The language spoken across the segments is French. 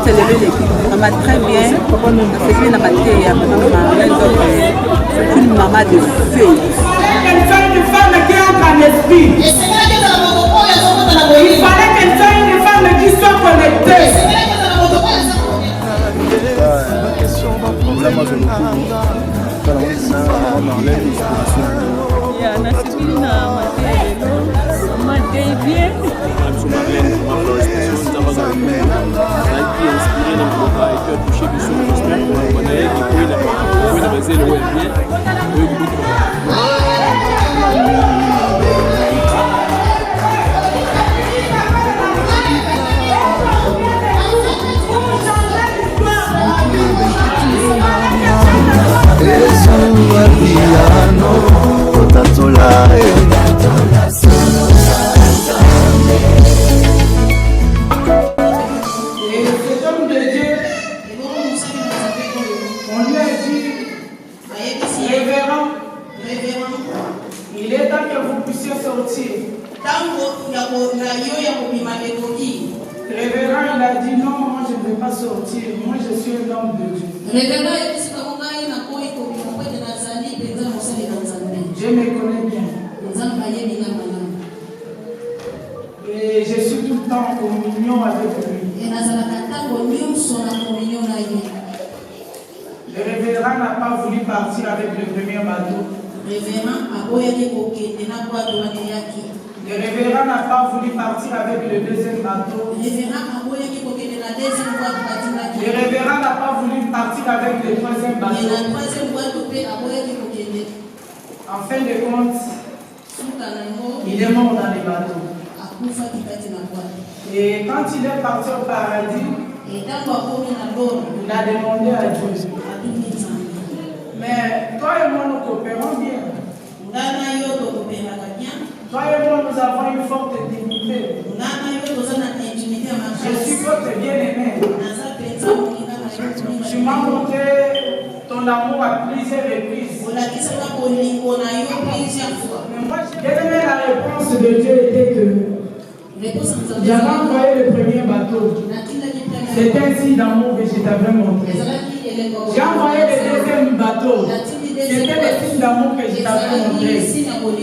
s'est levé l'équipe. Ça m'a très bien. C'est bien dans ma tête. C'est une maman de feu. Qu'elle soit une femme qui entre en esprit. Il fallait qu'elle soit une femme qui soit connectée. Je me connais bien. Et je suis tout le temps en communion avec lui. Le révérend n'a pas voulu partir avec le premier bateau. Le révérend n'a pas voulu partir avec le deuxième bateau. Le révérend n'a pas voulu partir avec le troisième bateau. En fin de compte, il est mort dans les bateaux. Et quand il est parti au paradis, il a demandé à Dieu. Mais toi et moi, nous coopérons bien. Toi et moi, nous avons une forte intimité. Je suis votre bien-aimé. Tu m'as montré ton amour à plusieurs reprises. Mais moi, j'ai aimé la réponse de Dieu était que j'avais envoyé le premier bateau. C'est un signe d'amour que je t'avais montré. J'ai envoyé le deuxième bateau. C'était le signe d'amour que je t'avais montré.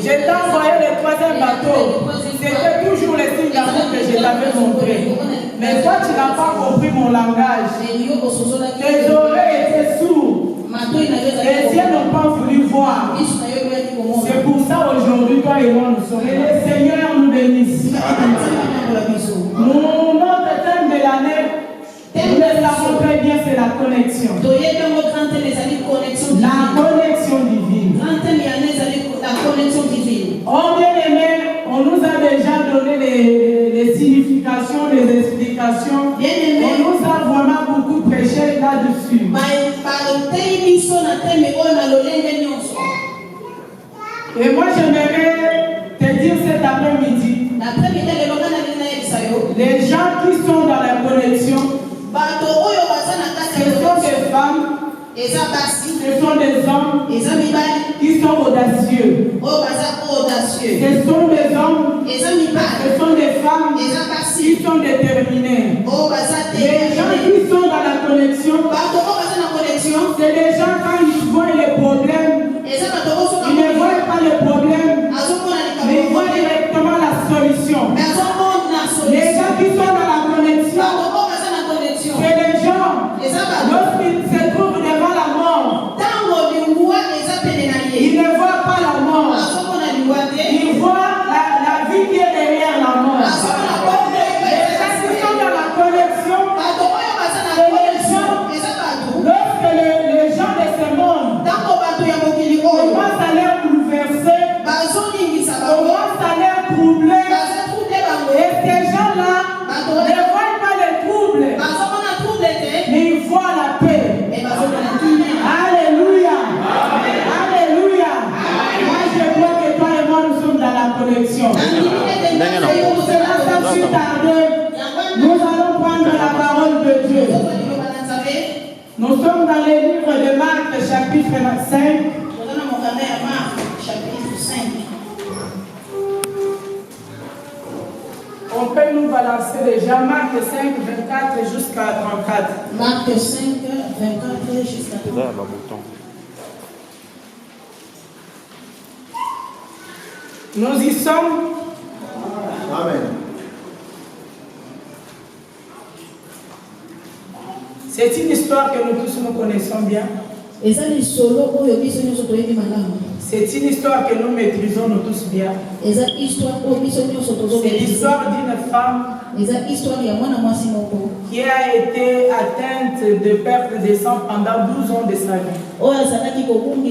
J'ai envoyé le troisième bateau. C'était toujours le signe d'amour que je t'avais montré. Mais toi, tu n'as pas compris mon langage. Tes oreilles étaient sourdes. Les cieux n'ont pas voulu voir. C'est pour ça aujourd'hui, toi et moi, nous sommes. Et le Seigneur nous bénisse. Notre thème de l'année, nous le savons très bien, c'est la connexion. La connexion divine. Oh bien-aimé, on nous a déjà donné les significations, les explications. On nous a vraiment beaucoup prêché là-dessus. Et moi j'aimerais te dire cet après-midi, les gens qui sont dans la connexion, ce sont des femmes, ce sont des hommes qui sont audacieux. Ce sont des hommes, ce sont des femmes qui sont déterminés. Les gens qui sont dans la connexion, c'est des gens quand ils voient les problèmes, ils ne voient pas les problèmes, mais ils voient directement la solution. Les gens qui sont dans la connexion, c'est des gens, lorsqu'ils se trouvent devant la mort, ils ne voient pas la mort, ils voient la vie qui est derrière la mort. Les gens qui sont dans la connexion, lorsque les gens de ce monde commencent à les bouleverser, commencent à les troubler, et ces gens-là ne voient pas les troubles, mais ils voient la paix. Alléluia. Alléluia. Moi je crois que toi et moi nous sommes dans la connexion. Cela sans plus tarder, nous allons prendre la parole de Dieu. Nous sommes dans le livre de Marc chapitre 5. On peut nous balancer déjà Marc 5, 24 jusqu'à 34. Marc 5, 24 jusqu'à 34. Nous y sommes. Amen. C'est une histoire que nous tous nous connaissons bien. Et ça, les solos, où ils sont tous les madame. C'est une histoire que nous maîtrisons nous tous bien. Et ça, histoire, où ils sont tous C'est l'histoire d'une femme et ça, histoire, il y a moi, moi, si mon qui a été atteinte de perte de sang pendant 12 ans de sa vie. Oh, ça n'a qui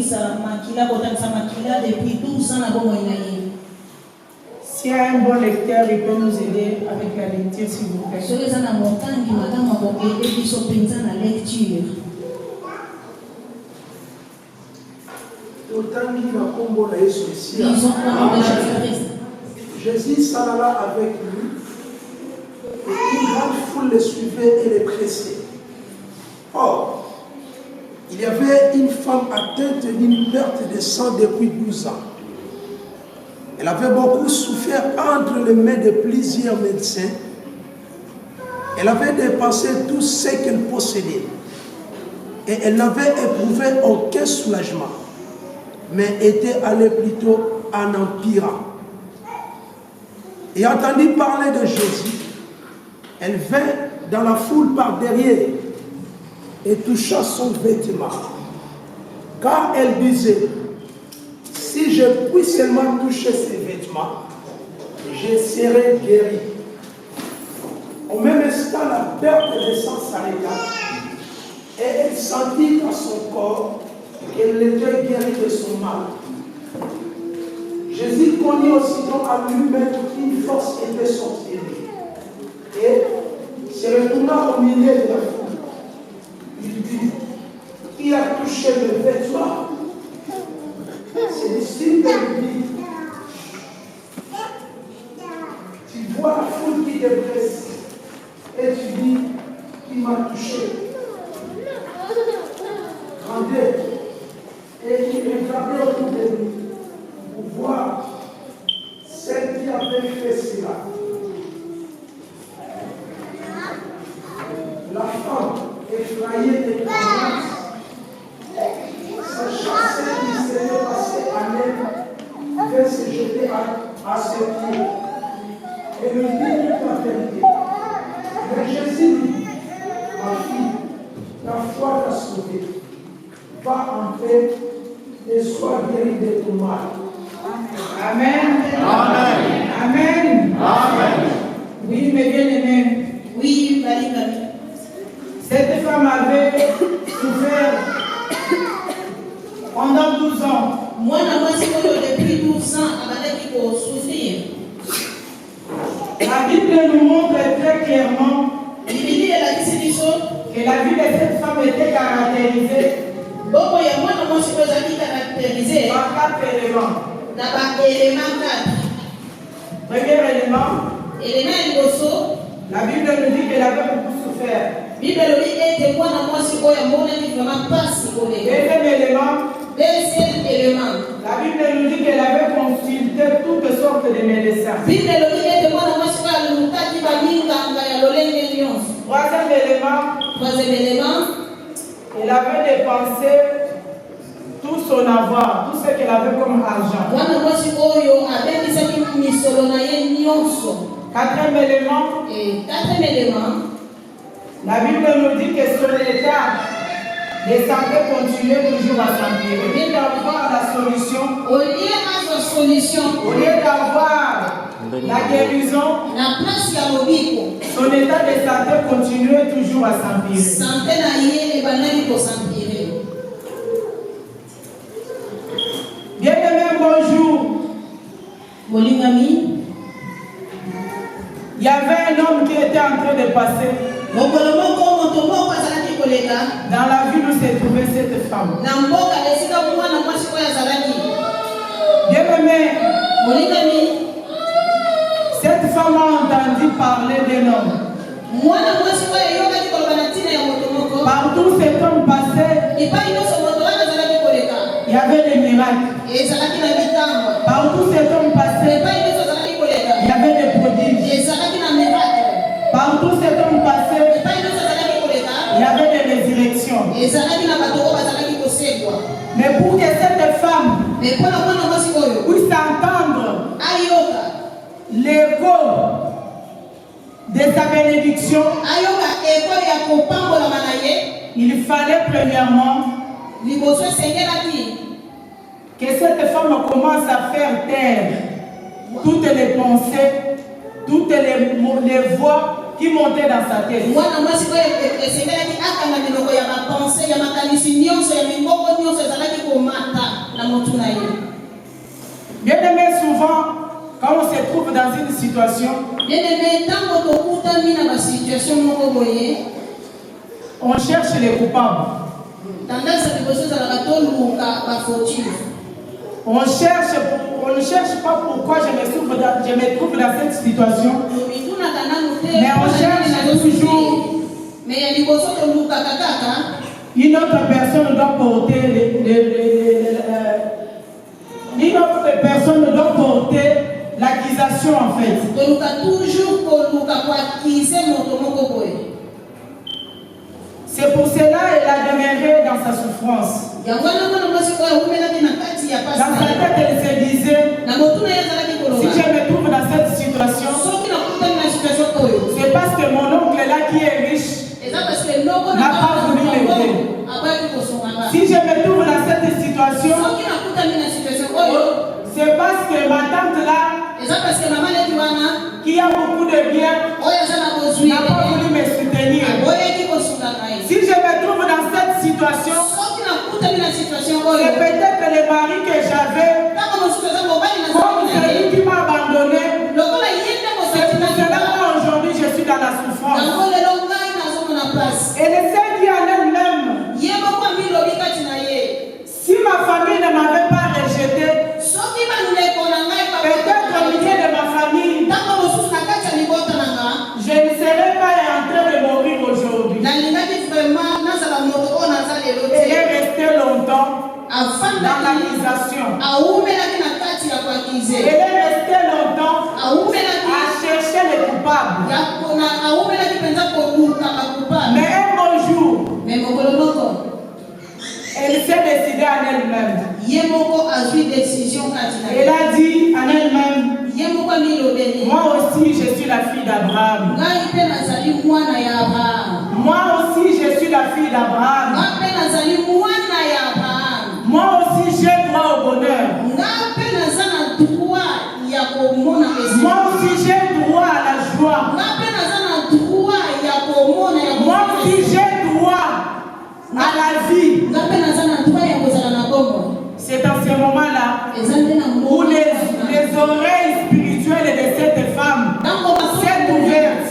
ça makila, ça makila depuis 12 ans avant moi. S'il y a un bon lecteur, il peut nous aider avec la lecture, s'il vous plaît. Sur les années montagne, madame m'a aidé qui sont pensés dans la lecture. Ils ont encore Jésus s'en alla avec lui et une grande foule les suivait et les pressait. Or, il y avait une femme atteinte d'une perte de sang depuis 12 ans. Elle avait beaucoup souffert entre les mains de plusieurs médecins. Elle avait dépensé tout ce qu'elle possédait. Et elle n'avait éprouvé aucun soulagement, mais était allée plutôt en empirant. Et entendu parler de Jésus, elle vint dans la foule par derrière et toucha son vêtement. Car elle disait, si je puis seulement toucher ses vêtements, je serai guéri. Au même instant, la perte de sang s'arrêta et elle sentit dans son corps qu'elle était guérie de son mal. Jésus connut aussitôt à lui-même qu'une force était sortie de lui et se retourna au milieu de la foule. Il dit, qui a touché mes vêtements? Ses disciples lui disent, tu vois la foule qui te presse et tu dis, qui m'a touché? Rendez. Et il regardait autour de lui pour voir celle qui avait fait cela. La femme, effrayée de l'angoisse, sachant ce qui s'était passé à elle, vint se jeter à ses pieds et lui dit toute la vérité. Mais Jésus lui dit, ma fille, ta foi t'a sauvée. Va en paix et sois guéri de ton mal. Amen. Amen. Amen. Amen. Oui, mes bien-aimés. Oui, Bali. Cette femme avait souffert pendant 12 ans. Moi, depuis 12 ans, il faut souffrir. La Bible nous montre très clairement que la vie de cette femme était caractérisée par 4 éléments. Premier élément, la Bible nous dit qu'elle avait beaucoup souffert. Deuxième élément, la Bible nous dit qu'elle avait consulté toutes sortes de médecins. Troisième élément, elle avait dépensé tout son avoir, tout ce qu'elle avait comme argent. Quatrième élément, la Bible nous dit que son état de santé continuait toujours à s'empirer. Au lieu d'avoir la solution, au lieu d'avoir la guérison, son état de santé continuait toujours à s'empirer. Bien-aimé, bonjour. Il y avait un homme qui était en train de passer dans la ville où s'est trouvée cette femme. Bien-aimé, cette femme a entendu parler d'un homme. Partout cet homme passait, il y avait des miracles. Partout cet homme passait, il y avait des prodiges. y avait des résurrections. Mais pour que cette femme puisse entendre l'écho de sa bénédiction, il fallait premièrement que cette femme commence à faire taire toutes les pensées, toutes les voix qui montaient dans sa tête. Bien aimé, souvent, quand on se trouve dans une situation, on cherche les coupables. On ne cherche pas pourquoi je me trouve dans cette situation, mais on cherche toujours une autre personne doit porter l'accusation en fait. C'est pour cela qu'elle a demeuré dans sa souffrance. Dans sa tête, elle se disait, si je me trouve dans cette situation, c'est parce que mon oncle là qui est riche n'a pas voulu m'aider. Si je me trouve dans cette situation, c'est parce que ma tante là, qui a beaucoup de biens, n'a pas voulu me soutenir. Si je me trouve dans cette situation, c'est peut-être le mari que j'avais, comme celui qui m'a abandonné. C'est pour cela qu'aujourd'hui je suis dans la souffrance. Et le Seigneur dit en elle-même, si ma famille ne m'avait pas rejeté, peut-être au milieu de ma famille, je ne serais pas en train de mourir aujourd'hui. Elle est restée longtemps dans l'accusation. Elle est restée longtemps à chercher les coupables. Mais un bon jour, elle s'est décidée en elle-même. Elle a dit en elle-même, moi aussi je suis la fille d'Abraham. Moi aussi je suis la fille d'Abraham. Moi aussi j'ai droit au bonheur. Moi aussi j'ai droit à la joie. Moi aussi j'ai droit à la vie. C'est dans ce moment-là où les oreilles spirituelles de cette femme s'est ouvertes.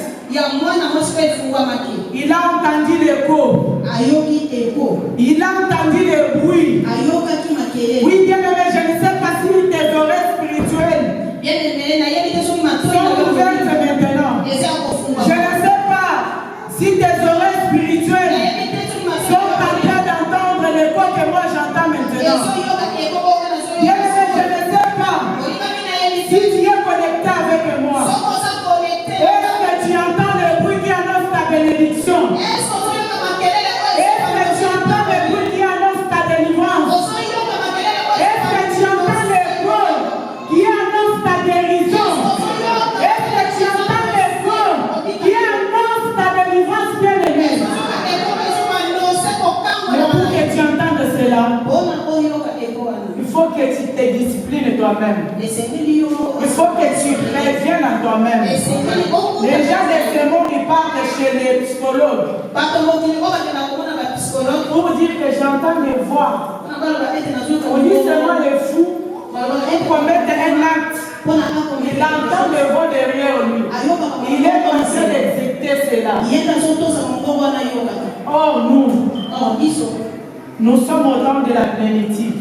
Il a entendu l'écho. Il a entendu le bruit. Oui, bien aimé, je ne sais pas si tes oreilles spirituelles sont ouvertes maintenant. Je ne sais pas si tes oreilles spirituelles sont en train d'entendre l'écho que moi j'entends maintenant. Bien aimé, je ne sais pas si tu es connecté avec moi. Est-ce que tu entends le bruit qui annonce ta bénédiction? Est-ce que tu entends le bruit qui annonce ta délivrance? Est-ce que tu entends le bruit qui annonce ta guérison? Est-ce que tu entends le bruit qui annonce ta délivrance bien-aimée? Mais pour que tu entendes cela, il faut que tu te disciplines toi-même. Il faut que tu reviennes à toi-même. Les gens des démons, ils partent chez les psychologues pour dire que j'entends des voix. On dit seulement les fous pour commettre un acte. Il entend des voix derrière lui. Il est en train d'exécuter cela. Or nous sommes au temps de la plénitude.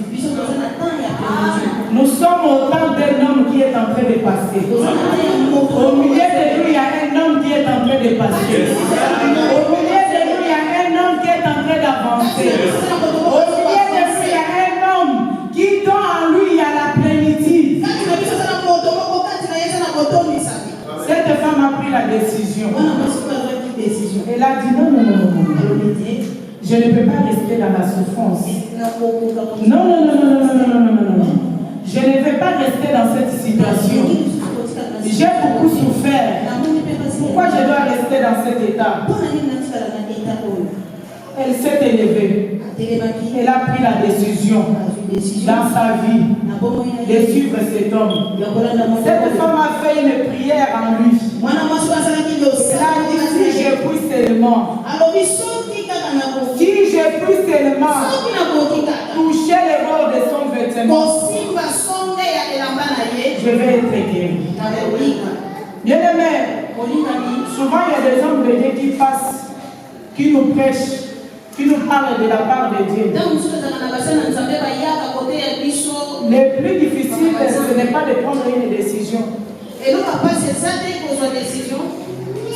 Nous sommes au temps d'un homme qui est en train de passer. Au milieu de nous, il y a un homme qui est en train de passer. Au milieu de nous, il y a un homme qui est en train d'avancer. Au milieu de nous, il y a un homme qui dont en lui il y a la plénitude. Cette femme a pris la décision. Elle a dit non. Je ne peux pas rester dans la souffrance. Non, non, non, non, non, non, non, non, non, non. Je ne vais pas rester dans cette situation. J'ai beaucoup souffert. Pourquoi je dois rester dans cet état? Elle s'est élevée. Elle a pris la décision dans sa vie de suivre cet homme. Cette femme a fait une prière en lui. Elle a dit si je puis seulement, si je puis seulement toucher les bords de son vêtement, je vais être guéri. Bien aimé, souvent il y a des hommes de Dieu qui passent, qui nous prêchent, qui nous parlent de la part de Dieu. Le plus difficile, ce n'est pas de prendre une décision.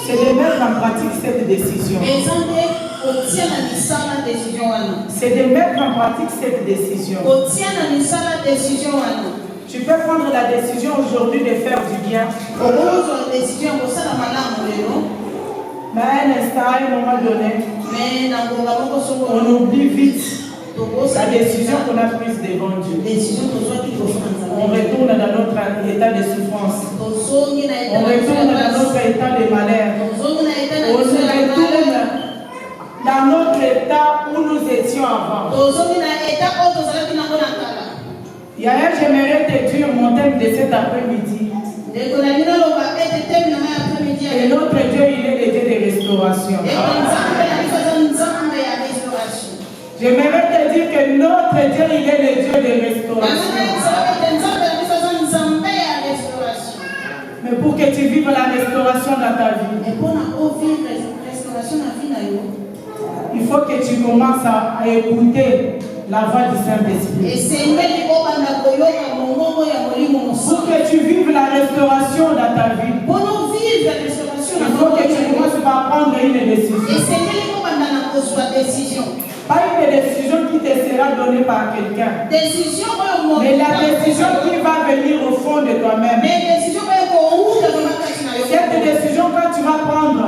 C'est de mettre en pratique cette décision. C'est de mettre en pratique cette décision. Tu peux prendre la décision aujourd'hui de faire du bien. Mais à un instant, à un moment donné, on oublie vite la décision qu'on a prise devant Dieu. On retourne dans notre état de souffrance. On retourne dans notre état de malheur. On retourne dans notre état où nous étions avant. Hier, j'aimerais te dire mon thème de cet après-midi. Et notre Dieu, il est le Dieu de restauration. J'aimerais te dire que notre Dieu, il est le Dieu de restauration. Mais pour que tu vives la restauration dans ta vie, il faut que tu commences à écouter la voix du Saint-Esprit. Pour que tu vives la restauration dans ta vie, il faut que tu commences par prendre une décision. Pas une décision qui te sera donnée par quelqu'un, mais la décision qui va venir au fond de toi-même. Cette décision, quand tu vas prendre,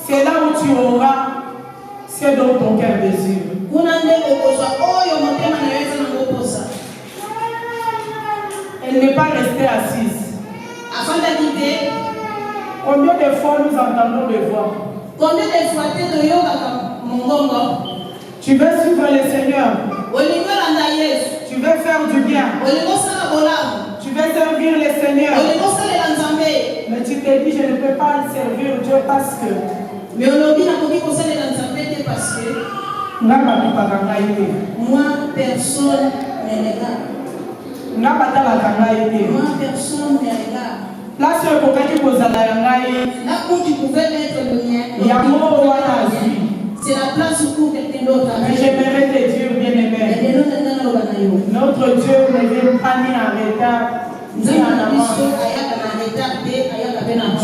c'est là où tu auras ce dont ton cœur désire. Elle n'est pas restée assise. Combien de fois nous entendons des voix? Tu veux suivre le Seigneur. Tu veux faire du bien. Tu veux servir le Seigneur. Mais tu te dis, je ne peux pas servir Dieu parce que. Moi, personne ne regarde. Moi, personne ne regarde. Là où tu pouvais mettre le mien, c'est la place où quelqu'un d'autre a. Mais j'aimerais te dire, bien-aimé, notre Dieu ne vient pas ni en retard, ni en avance.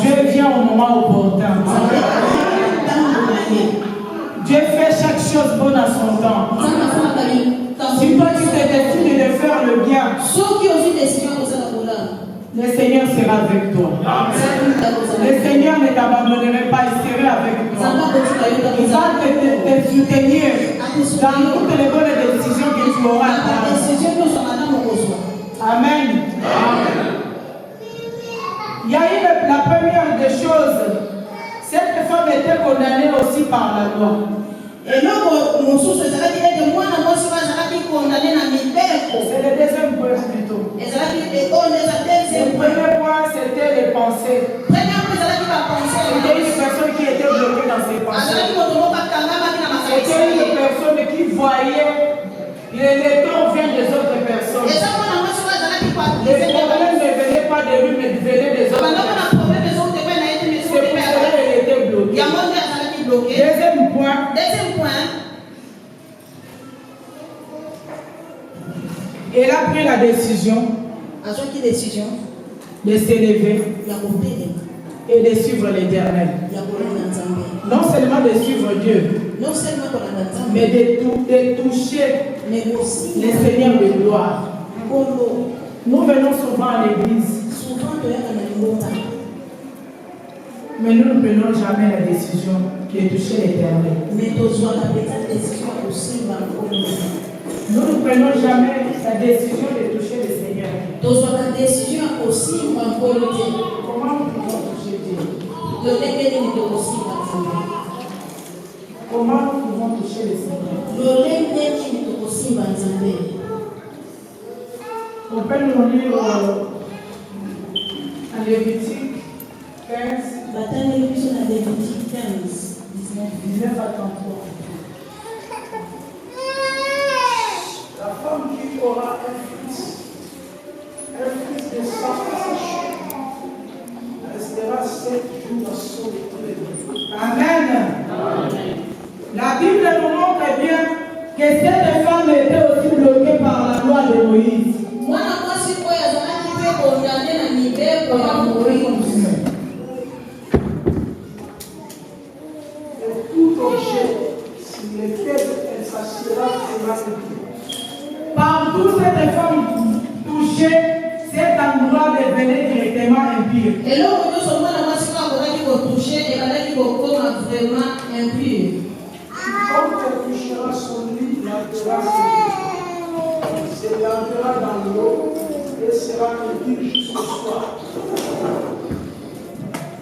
Dieu vient au moment opportun. Dieu fait chaque chose bonne à son temps. Si toi tu te décides de faire le bien, le Seigneur sera avec toi. Le Seigneur ne t'abandonnerait pas, il serait avec toi. Il va te soutenir dans toutes les bonnes décisions que tu auras à prendre. Amen. Il y a eu la première des choses. Cette femme était condamnée aussi par la loi. Et donc, mon source, c'est la idée de moi, condamné à mes pères. C'est le deuxième point plutôt. Le premier point, c'était les pensées. C'était une personne qui était bloquée dans ses pensées. C'était une personne qui voyait les temps viennent des autres personnes. Les problèmes ne venaient pas de lui, mais venaient des autres. C'est pour cela qu'elle était bloquée. Deuxième point. Elle a pris la décision de s'élever et de suivre l'Éternel. Non seulement de suivre Dieu, mais de toucher le Seigneur de gloire. Nous venons souvent à l'église. Mais nous ne prenons jamais la décision de toucher l'Éternel. Nous ne prenons jamais la décision de toucher le Seigneur. Comment nous pouvons toucher Dieu? Comment nous pouvons toucher le Seigneur? On peut nous lire en Lévitique 15, 19 à 33. La femme qui aura un fils de sang séché, restera 7 jours à son éternel. Amen. La Bible nous montre bien que cette femme était aussi bloquée par la loi de Moïse. Et tout objet sur lequel elle s'assiera sera impur. Partout cette femme touchée, cet endroit devenait directement impur. Quand elle touchera son lit, se lavera dans l'eau et sera impur jusqu'au soir.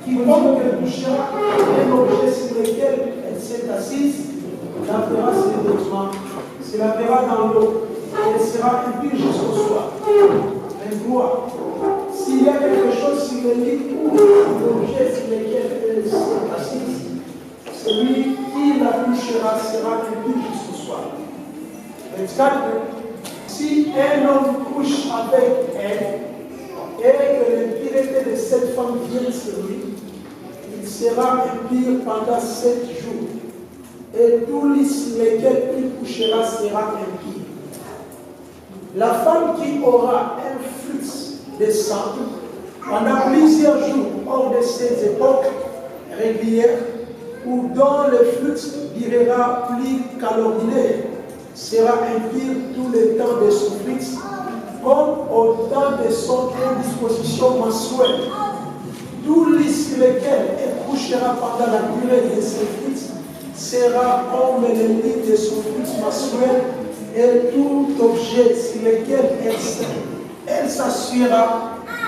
Quiconque elle touchera un objet sur lequel elle s'est assise, lavera ses vêtements, se lavera dans l'eau et elle sera impure jusqu'au soir. Maintenant, s'il y a quelque chose sur le lit ou l'objet sur lequel elle s'est assise, celui qui la touchera sera impur jusqu'au soir. 24. Si un homme couche avec elle et que l'impureté de cette femme vient sur lui, il sera impur pendant 7 jours. Et tout lit sur lequel il couchera sera impur. La femme qui aura un flux de sang pendant plusieurs jours hors de ces époques régulières, ou dont le flux durera plus qu'à l'ordinaire, sera impur tout le temps de son flux, comme au temps de son indisposition mensuelle. Tout lit sur lequel elle couchera pendant la durée de ses flux sera comme le lit de son flux mensuel, et tout objet sur lequel elle s'assuera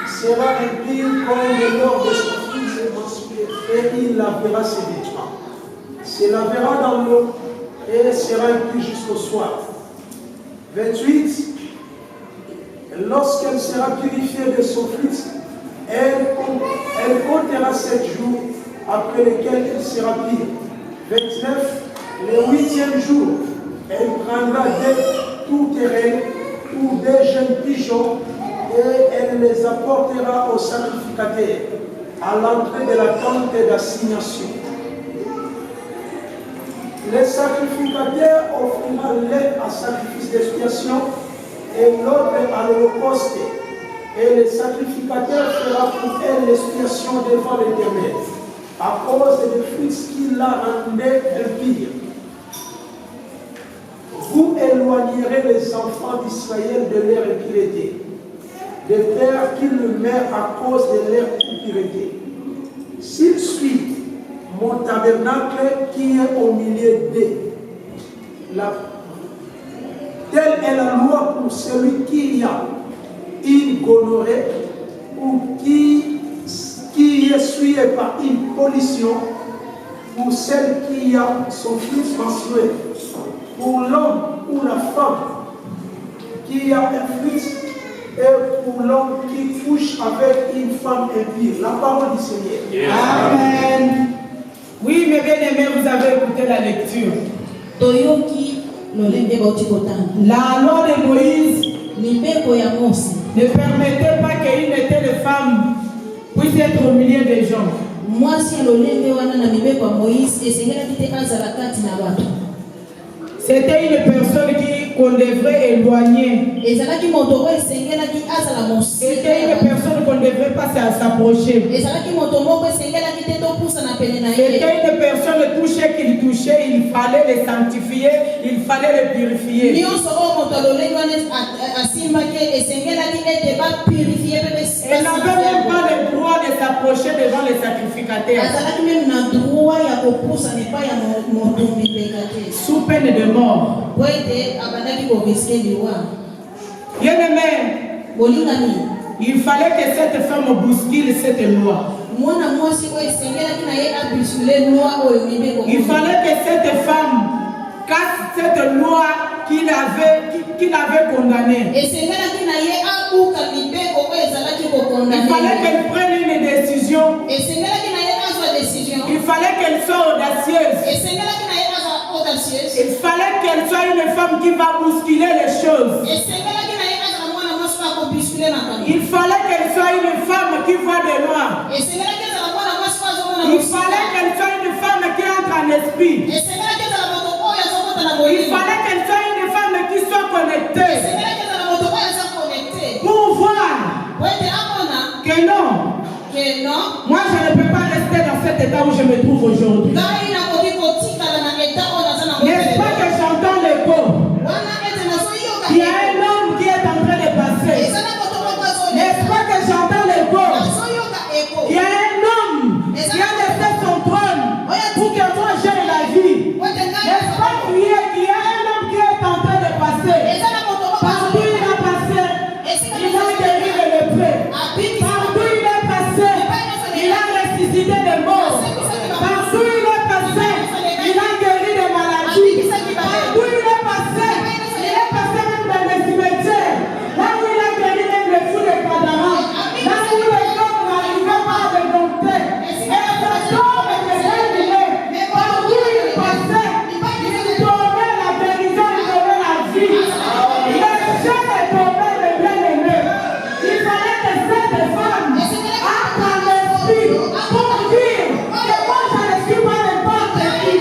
sera impur comme le lors de son flux mensuel, et il lavera ses vêtements. Se lavera dans l'eau et sera impur jusqu'au soir. 28. Lorsqu'elle sera purifiée de son flux, elle comptera 7 jours, après lesquels elle sera pure. 29. Le 8e jour, elle prendra tout terrain ou des jeunes pigeons et elle les apportera au sacrificateur à l'entrée de la tente d'assignation. Le sacrificateur offrira l'un à sacrifice d'expiation et l'autre à l'holocauste. Et le sacrificateur fera pour elle l'expiation devant l'Éternel, à cause des fruits qu'il a rendait impurs. Vous éloignerez les enfants d'Israël de leur impureté, de peur qu'ils ne meurent à cause de leur impureté. S'ils suivent mon tabernacle qui est au milieu d'eux, telle est la loi pour celui qui a une gonorrhée ou qui est souillé par une pollution, pour celle qui a son fils menstruel, pour l'homme ou la femme qui a un fils, et pour l'homme qui couche avec une femme impure. La parole du Seigneur. Yes. Amen. Oui, mes bien-aimés, vous avez écouté la lecture. La loi de Moïse ne permettait pas qu'une telle femme puisse être au milieu des gens. C'était une personne qu'on devrait éloigner. C'était une personne qu'on ne devrait pas s'approcher. C'était une personne touchée qu'il touchait, il fallait les sanctifier, il fallait les purifier. Elle n'avait même pas le droit de s'approcher s'approcher devant les sacrificateurs. azalaki même na droit ya kopusa nepa ya motumbi mpeka te Sous peine de mort. po ete abandaki koriske liwa Bien-aimé, bolingami il fallait que cette femme bouscule cette loi. mwana mwasi oyo esengelaki na ye abusule loi oyo mibeko Il fallait que cette femme casse cette loi qu'il avait condamnée. esengelaki na ye abuka mibeko oyo ezalaki Il fallait kokondane qu'elle prenne une décision. esengelaki na ye azwa décision Il fallait qu'elle soit audacieuse. esengelaki na ye azwa audacieuse Il fallait qu'elle soit une femme qui va bousculer les choses. esengelaki na ye azala mwana mwasi oyo akobusule makambo Il fallait qu'elle soit une femme qui voit de loin. esengelaki ezala mwana mwasi oyo azomona Il fallait qu'elle soit une femme qui entre en esprit. esengelaki ezala moto oyo azokota na Il bolingo fallait qu'elle soit une femme qui soit connectée esengelaki ezala moto oyo aza connecté pour voir po ete amona que non, ke non moi je ne peux pas rester dans cet état où je me trouve aujourd'hui. ngai nakoki kotikala na eta oyo naza na N'est-ce pas que j'entends l'écho? wana ete nazoyoka Il y a un homme qui est en train de passer. eza na moto moko N'est-ce pas que j'entends l'écho? nazoyoka eko Il y a un homme qui a laissé son trône pour que moi j'aie la vie. po ete ngai N'est-ce pas qu'il y a un homme qui est en train de passer? eza na moto moko Partout il a passé, il a guéri le lépreux. Partout il est passé, il a ressuscité des morts. Partout il est passé, il a guéri des maladies. Partout il est passé même dans les cimetières. Là où il a guéri même les fous de Cadara. Là où les hommes n'arrivaient pas à le dompter. Et cet homme était révélé. Partout il passait, il donnait la guérison, il donnait la vie. Les jeunes tombaient les bien-aimés. Il fallait que cette femme entre en esprit pour dire que moi je ne suis pas n'importe qui.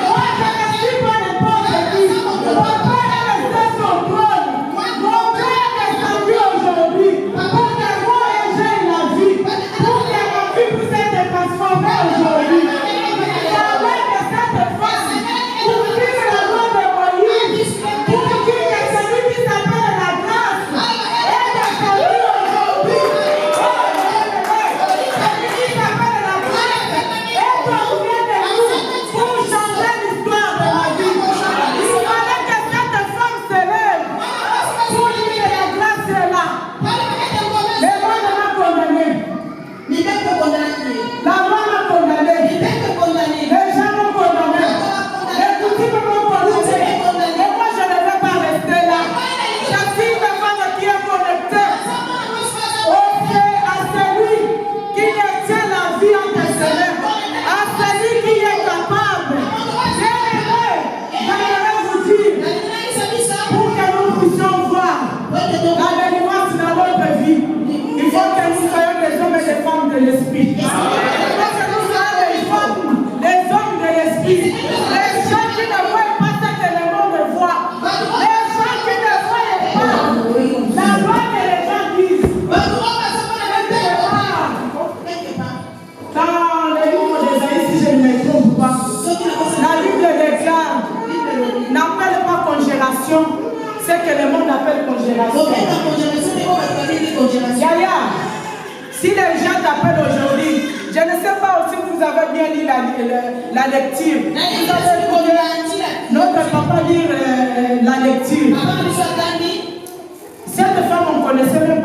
Moi je ne suis pas n'importe qui. Mon père est resté sur le trône. Mon père est descendu aujourd'hui pour que moi j'aie la vie. Pour que ma vie puisse être transformée aujourd'hui. Il fallait que cette femme, pour vivre la loi de Moïse, pour dire que celui qui s'appelle la grâce est descendu aujourd'hui. Celui qui s'appelle la grâce est auprès de nous pour changer l'histoire de la vie. Il fallait que cette femme se lève pour dire que la grâce est là. Les lois ne m'a condamné. mibeko kondanaki La loi m'a condamné. mibeko kondane Les gens m'ont condamné. Les coutumes m'ont condamné. Et moi je ne vais pas rester là. Je suis une femme qui est connectée au fait à celui qui tient la vie entre ses lèvres, à celui qui est capable. Bien-aimé, j'aimerais vous dire pour que nous puissions voir la délivrance dans notre vie. Il faut que nous soyons des hommes et des femmes de l'esprit. Il faut que nous soyons des femmes, des hommes de l'esprit. Les gens qui ne voient pas ce que le monde voit. Les gens qui ne voient pas la loi que les gens disent. Dans le livre d'Ésaïe, si je ne me trompe pas, la Bible déclare, n'appelle pas congélation, c'est que le monde appelle congélation. Yaya, si les gens t'appellent aujourd'hui, je ne sais pas si vous avez bien lu la lecture. Vous avez écouté notre papa lire la lecture. Cette femme, on ne connaissait même